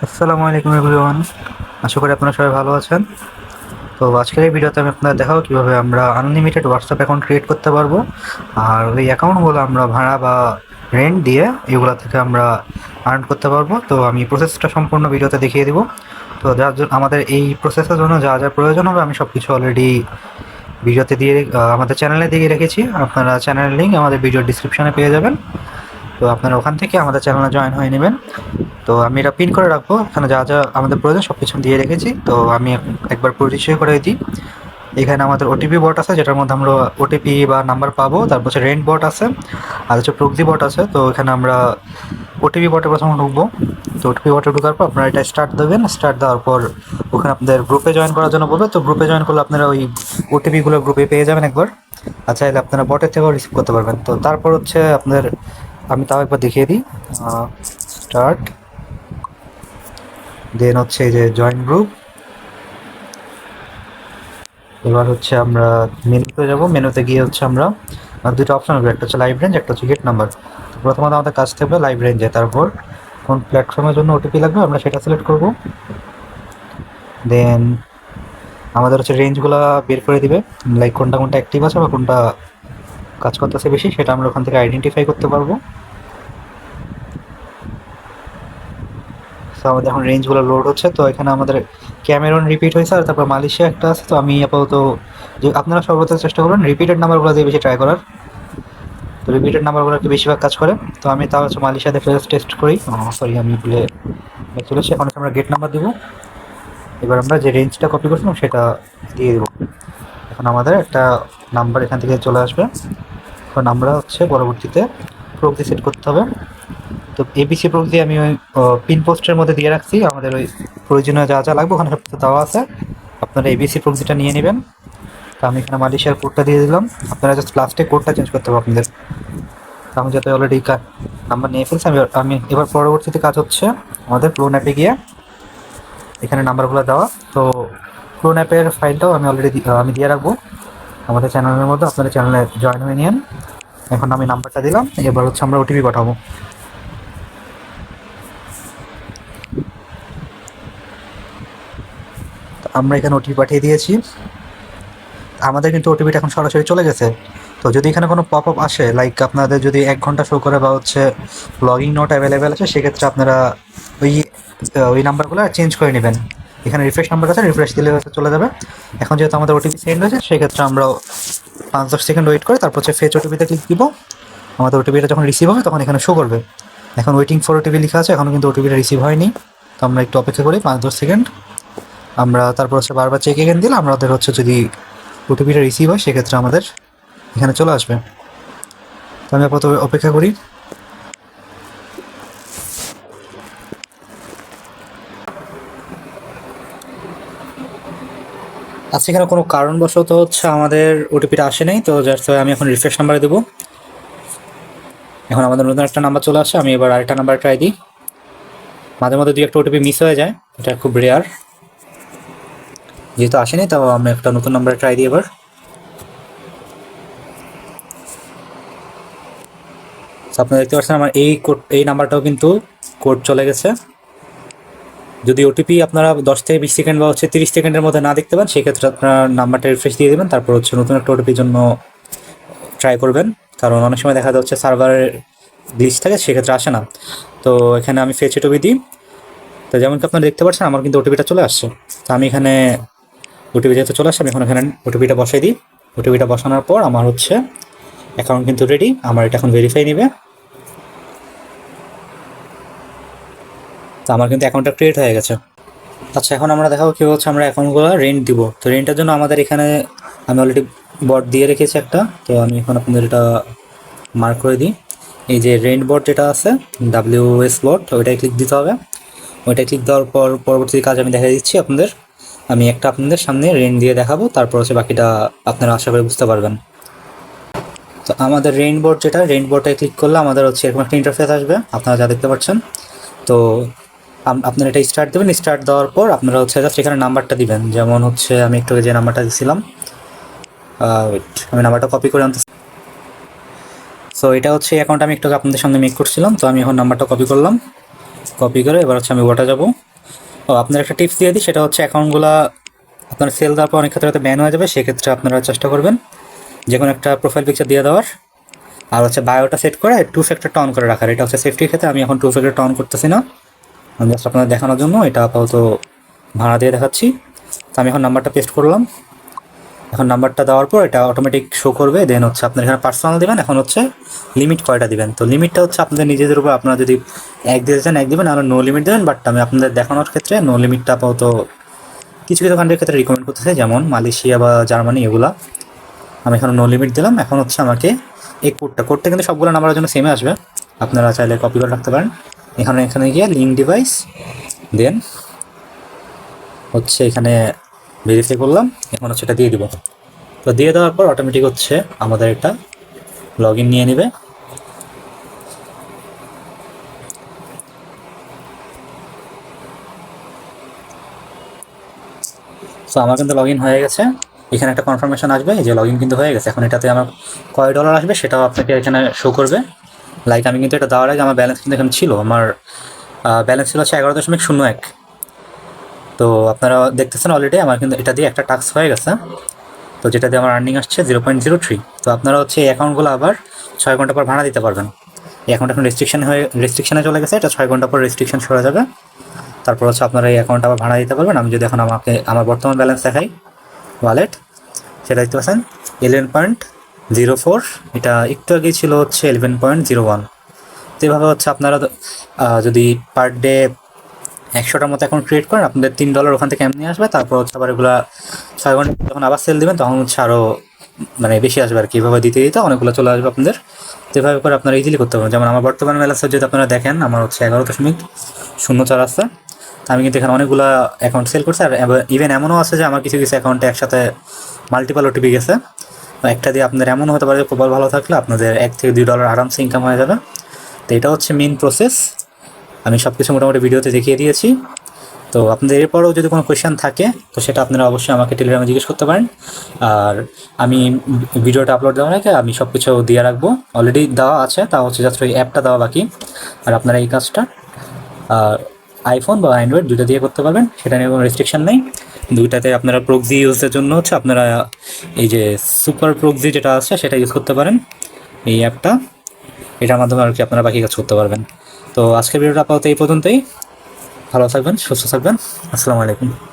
আসসালামু আলাইকুম এভরিওয়ান। আশা করি আপনারা সবাই ভালো আছেন। তো আজকের এই ভিডিওতে আমি আপনাদের দেখাবো কীভাবে আমরা আনলিমিটেড হোয়াটসঅ্যাপ অ্যাকাউন্ট ক্রিয়েট করতে পারবো। আর ওই অ্যাকাউন্টগুলো আমরা ভাড়া বা রেন্ট দিয়ে এগুলো থেকে আমরা আর্ন করতে পারবো। তো আমি প্রসেসটা সম্পূর্ণ ভিডিওতে দেখিয়ে দিব। তো যার জন্য আমাদের এই প্রসেসের জন্য যা যা প্রয়োজন হবে আমি সব কিছু অলরেডি ভিডিওতে দিয়ে আমাদের চ্যানেলে দিয়ে রেখেছি। আপনারা চ্যানেলের লিঙ্ক আমাদের ভিডিওর ডিসক্রিপশনে পেয়ে যাবেন। তো আপনারা ওখান থেকে আমাদের চ্যানেলে জয়েন হয়ে নেবেন। তো আমি এটা পিন করে রাখবো, এখানে যা যা আমাদের প্রয়োজন সব কিছু দিয়ে রেখেছি। তো আমি একবার পরিচয় করে দিই। এখানে আমাদের ওটিপি বট আছে, যেটার মধ্যে আমরা ওটিপি বা নাম্বার পাবো। তারপর হচ্ছে রেন্ট বট আছে, আর হচ্ছে প্রক্সি বট আছে। তো এখানে আমরা ওটিপি বটে প্রথমে ঢুকবো। তো ওটিপি বটে ঢোকার পর আপনারা এটা স্টার্ট দেবেন। স্টার্ট দেওয়ার পর ওখানে আপনাদের গ্রুপে জয়েন করার জন্য বলবে। তো গ্রুপে জয়েন করলে আপনারা ওই ওটিপিগুলো গ্রুপে পেয়ে যাবেন একবার। আর চাইলে আপনারা বটের থেকেও রিসিভ করতে পারবেন। তো তারপর হচ্ছে আপনাদের, আমি তাও একবার দেখিয়ে দিই। স্টার্ট, দেন হচ্ছে এই যে জয়েন গ্রুপ। এবার হচ্ছে আমরা মেনুতে যাব। মেনুতে গিয়ে হচ্ছে আমরা দুটো অপশন হবে, একটা হচ্ছে লাইভ রেঞ্জ, একটা হচ্ছে গেট নাম্বার। প্রথমত আমাদের কাজ থাকবে লাইভ রেঞ্জে, তারপর কোন প্ল্যাটফর্মের জন্য ওটিপি লাগবে আমরা সেটা সিলেক্ট করব। দেন আমাদের হচ্ছে রেঞ্জগুলো বের করে দিবে, লাইক কোনটা কোনটা অ্যাক্টিভ আছে বা কোনটা কাজ করতেছে বেশি, সেটা আমরা ওখান থেকে আইডেন্টিফাই করতে পারবো। তো আমাদের এখন রেঞ্জগুলো লোড হচ্ছে। তো এখানে আমাদের ক্যামেরন রিপিট হয়েছে, আর তারপর মালয়েশিয়া একটা আছে। তো আমি আপাতত, যে আপনারা সর্বদা চেষ্টা করবেন রিপিটেড নাম্বারগুলো দিয়ে বেশি ট্রাই করার। তো রিপিটেড নাম্বারগুলো একটু বেশিরভাগ কাজ করে। তো আমি তাও হচ্ছে মালয়েশিয়াতে ফেরত টেস্ট করি। সরি, আমি ভুলে চলে এসেছি। এখন আমরা গেট নাম্বার দেবো। এবার আমরা যে রেঞ্জটা কপি করছিলাম সেটা দিয়ে দেবো। এখন আমাদের একটা নাম্বার এখান থেকে চলে আসবে। এখন আমরা হচ্ছে পরবর্তীতে প্রক্সি সেট করতে হবে। তো এবিসি প্রক্সি আমি ওই পিন পোস্টের মধ্যে দিয়ে রাখছি। আমাদের ওই প্রয়োজনীয় যা যা লাগবে ওখানে সব কিছু দেওয়া আছে। আপনারা এবিসি প্রক্সিটা নিয়ে নেবেন। তো আমি এখানে মালয়েশিয়ার কোডটা দিয়ে দিলাম। আপনারা জাস্ট লাস্টে কোডটা চেঞ্জ করতে হবে আপনাদের। তো আমি যাতে অলরেডি নাম্বার নিয়ে ফেলছি, আমি এবার পরবর্তীতে কাজ হচ্ছে আমাদের ক্লোন অ্যাপে গিয়ে এখানে নাম্বারগুলো দেওয়া। তো ক্লোন অ্যাপের ফাইলটাও আমি অলরেডি আমি দিয়ে রাখবো আমাদের চ্যানেলের মধ্যে। আপনারা চ্যানেলে জয়েন হয়ে নিন। এখন আমি নাম্বারটা দিলাম, এবার হচ্ছে আমরা ওটিপি পাঠাবো। আমরা এখানে ওটিপি পাঠিয়ে দিয়েছি। আমাদের কিন্তু ওটিপিটা এখন সরাসরি চলে গেছে। তো যদি এখানে কোনো পপ আপ আসে, লাইক আপনাদের যদি 1 ঘন্টা শো করে বা হচ্ছে লগইন নট অ্যাভেলেবেল আছে, সেক্ষেত্রে আপনারা ওই ওই নাম্বারগুলো চেঞ্জ করে নেবেন। এখানে রিফ্রেশ নাম্বার আছে, রিফ্রেশ দিলে হয়তো চলে যাবে। এখন যেহেতু আমাদের ওটিপি সেন্ড হয়েছে, সেক্ষেত্রে আমরা 5-10 সেকেন্ড ওয়েট করে তারপর হচ্ছে ফেচ ওটিপিতে ক্লিক দিব। আমাদের ওটিপিটা যখন রিসিভ হবে তখন এখানে শো করবে। এখন ওয়েটিং ফর ওটিপি লেখা আছে, এখনও কিন্তু ওটিপিটা রিসিভ হয়নি। তো আমরা একটু অপেক্ষা করি 5-10 সেকেন্ড। আমরা তারপর হচ্ছে বারবার চেক এগেন দিলে আমাদের হচ্ছে যদি ওটিপিটা রিসিভ হয় সেক্ষেত্রে আমাদের এখানে চলে আসবে। তো আমি আপাতত অপেক্ষা করি। আচ্ছা, এখানে কোনো কারণবশত হচ্ছে আমাদের ওটিপিটা আসে নাই। তো জাস্ট আমি এখন রিফ্রেশ নাম্বারে দেবো। এখন আমাদের নতুন একটা নাম্বার চলে আসে। আমি এবার আরেকটা নাম্বার ট্রাই দিই। মাঝে মধ্যে 2-1টা ওটিপি মিস হয়ে যায়, এটা খুব রেয়ার। যেহেতু আসেনি, তাও আমি একটা নতুন নাম্বার ট্রাই দিই এবার। আপনারা দেখতে পাচ্ছেন আমার এই নাম্বারটাও কিন্তু কোড চলে গেছে। যদি ওটিপি আপনারা 10 থেকে 20 সেকেন্ড বা হচ্ছে 30 সেকেন্ডের মধ্যে না দেখতে পান, সেক্ষেত্রে আপনারা নাম্বারটা রিফ্রেশ দিয়ে দেবেন। তারপর হচ্ছে নতুন একটা ওটিপির জন্য ট্রাই করবেন, কারণ অনেক সময় দেখা যাচ্ছে সার্ভারের গ্লিচ থাকে, সেক্ষেত্রে আসে না। তো এখানে আমি ফেচ ওটিপি দিই। তো যেমন কি আপনারা দেখতে পাচ্ছেন আমার কিন্তু ওটিপিটা চলে আসছে। তো আমি এখানে ওটিপি যেহেতু চলে আসছে, আমি এখন এখানে ওটিপিটা বসাই দিই। ওটিপিটা বসানোর পর আমার হচ্ছে অ্যাকাউন্ট কিন্তু রেডি। আমার এটা এখন ভেরিফাই নেবে। তো আমার কিন্তু অ্যাকাউন্টটা ক্রিয়েট হয়ে গেছে। আচ্ছা, এখন আমরা দেখাবো কীভাবে হচ্ছে আমরা অ্যাকাউন্টগুলো রেন্ট দিব। তো রেন্টের জন্য আমাদের এখানে আমি অলরেডি বট দিয়ে রেখেছি একটা। তো আমি এখন আপনাদের এটা মার্ক করে দিই। এই যে রেন্ট বট যেটা আছে, WS বট, ওইটাই ক্লিক দিতে হবে। ওইটাই ক্লিক দেওয়ার পর পরবর্তী কাজ আমি দেখা দিচ্ছি আপনাদের। আমি একটা আপনাদের সামনে রেন্ট দিয়ে দেখাবো, তারপর হচ্ছে বাকিটা আপনারা আশা করে বুঝতে পারবেন। তো আমাদের রেন্ট বট যেটা, রেন্ট বটে ক্লিক করলে আমাদের হচ্ছে এরকম একটা ইন্টারফেস আসবে, আপনারা যা দেখতে পাচ্ছেন। তো আপনারা এটা স্টার্ট দেবেন। স্টার্ট দেওয়ার পর আপনারা হচ্ছে জাস্ট এখানে নাম্বারটা দিবেন। যেমন হচ্ছে আমি একটু যে নাম্বারটা দিয়েছিলাম, আমি নাম্বারটা কপি করে আনতে। সো এটা হচ্ছে অ্যাকাউন্ট আমি একটু আপনাদের সামনে মেক করছিলাম। তো আমি এখন নাম্বারটা কপি করলাম। কপি করে এবার হচ্ছে আমি ওটা যাব। আপনার একটা টিপস দিয়ে দিই, সেটা হচ্ছে অ্যাকাউন্টগুলো আপনার সেল দেওয়ার পর অনেক ক্ষেত্রে হয়তো ব্যান হয়ে যাবে, সেক্ষেত্রে আপনারা চেষ্টা করবেন যে কোনো একটা প্রোফাইল পিকচার দিয়ে দেওয়ার, আর হচ্ছে বায়োটা সেট করে 2 ফ্যাক্টরটা অন করে রাখার। এটা হচ্ছে সেফটির ক্ষেত্রে। আমি এখন 2 ফ্যাক্টরটা অন করতেছি না, আমি জাস্ট আপনাদের দেখানোর জন্য এটা আপাতত ভাড়া দিয়ে দেখাচ্ছি। তো আমি এখন নাম্বারটা পেস্ট করলাম। এখন নাম্বারটা দেওয়ার পর এটা অটোমেটিক শো করবে। দেন হচ্ছে আপনার এখানে পার্সোনাল দেবেন। এখন হচ্ছে লিমিট কয়টা দিবেন, তো লিমিটটা হচ্ছে আপনাদের নিজেদের উপর, আপনারা যদি 1 দিতে চান 1 দিবেন, আর নো লিমিট দেবেন। বাট আমি আপনাদের দেখানোর ক্ষেত্রে নো লিমিটটা আপাতত কিছু কিছু কান্ট্রির ক্ষেত্রে রিকমেন্ড করতেছে, যেমন মালয়েশিয়া বা জার্মানি এগুলা। আমি এখানে নো লিমিট দিলাম। এখন হচ্ছে আমাকে এই কোডটা কিন্তু সবগুলো নাম্বারের জন্য সেমে আসবে, আপনারা চাইলে কপি করে রাখতে পারেন। এখানে গিয়ে লিঙ্ক ডিভাইস, দেন হচ্ছে এখানে ভেরিফাই করলাম। এখন হচ্ছে এটা দিয়ে দিব। তো দিয়ে দেওয়ার পর অটোমেটিক হচ্ছে আমাদের এটা লগ ইন নিয়ে নেবে। সো আমার কিন্তু লগ ইন হয়ে গেছে। এখানে একটা কনফার্মেশন আসবে যে লগ ইন কিন্তু হয়ে গেছে। এখন এটাতে আমার কয় ডলার আসবে সেটাও আপনাকে এখানে শো করবে। লাইক আমি কিন্তু এটা দেওয়ার আগে আমার ব্যালেন্স কিন্তু এখানে ছিল, আমার ব্যালেন্স ছিল হচ্ছে 11.01। তো আপনারা দেখতেছেন অলরেডি আমার কিন্তু এটা দিয়ে একটা টাস্ক হয়ে গেছে। তো যেটা দিয়ে আমার আর্নিং আসছে 0.03। তো আপনারা হচ্ছে এই অ্যাকাউন্টগুলো আবার 6 ঘন্টা পর ভাড়া দিতে পারবেন। এই অ্যাকাউন্ট এখন রেস্ট্রিকশনে চলে গেছে, এটা 6 ঘন্টা পর রেস্ট্রিকশন সরে যাবে। তারপর হচ্ছে আপনারা এই অ্যাকাউন্ট আবার ভাড়া দিতে পারবেন। আমি যদি এখন আমার বর্তমান ব্যালেন্স দেখাই ওয়ালেট, সেটা দেখতে পাচ্ছেন 11.04। এটা একটু আগেই ছিল হচ্ছে 11.01। তো এভাবে হচ্ছে আপনারা যদি পার ডে 100টার মতো অ্যাকাউন্ট ক্রিয়েট করেন, আপনাদের $3 ওখান থেকে এমনি আসবে। তারপর হচ্ছে আবার এগুলো 6 ঘন্টা যখন আবার সেল দেবেন তখন হচ্ছে আরও মানে বেশি আসবে আর কি। এভাবে দিতে দিতে অনেকগুলো চলে আসবে আপনাদের। তো এভাবে করে আপনারা ইজিলি করতে পারবেন। যেমন আমার বর্তমান ব্যালেন্সে যদি আপনারা দেখেন, আমার হচ্ছে 11.04 আছে। আমি কিন্তু এখানে অনেকগুলো অ্যাকাউন্ট সেল করছি। আর ইভেন এমনও আছে যে আমার কিছু কিছু অ্যাকাউন্টে একসাথে মাল্টিপল ওটিপি গেছে। একটা দিয়ে আপনাদের এমনও হতে পারে যে খুব ভালো থাকলে আপনাদের $1 থেকে $2 আরামসে ইনকাম হয়ে যাবে। তো এটা হচ্ছে মেন প্রসেস। আমি সব কিছু মোটামুটি ভিডিওতে দেখিয়ে দিয়েছি। তো আপনাদের এরপরেও যদি কোনো কোয়েশ্চেন থাকে তো সেটা আপনারা অবশ্যই আমাকে টেলিগ্রামে জিজ্ঞেস করতে পারেন। আর আমি ভিডিওটা আপলোড দেওয়ার আগে আমি সব কিছু দিয়ে রাখবো, অলরেডি দেওয়া আছে, তা হচ্ছে জাস্ট ওই অ্যাপটা দেওয়া বাকি। আর আপনারা এই কাজটা আইফোন বা অ্যান্ড্রয়েড দুইটা দিয়ে করতে পারবেন, সেটা নিয়ে কোনো রেস্ট্রিকশন নেই। দুইটাতে আপনারা প্রক্সি ইউজের জন্য হচ্ছে আপনারা এই যে সুপার প্রক্সি যেটা আছে সেটা ইউজ করতে পারেন, এই অ্যাপটা। এটার মাধ্যমে আর কি আপনারা বাকি কাজ করতে পারবেন। তো আজকের ভিডিওটা আপাতত এই পর্যন্তই। ভালো থাকবেন, সুস্থ থাকবেন। আসসালামু আলাইকুম।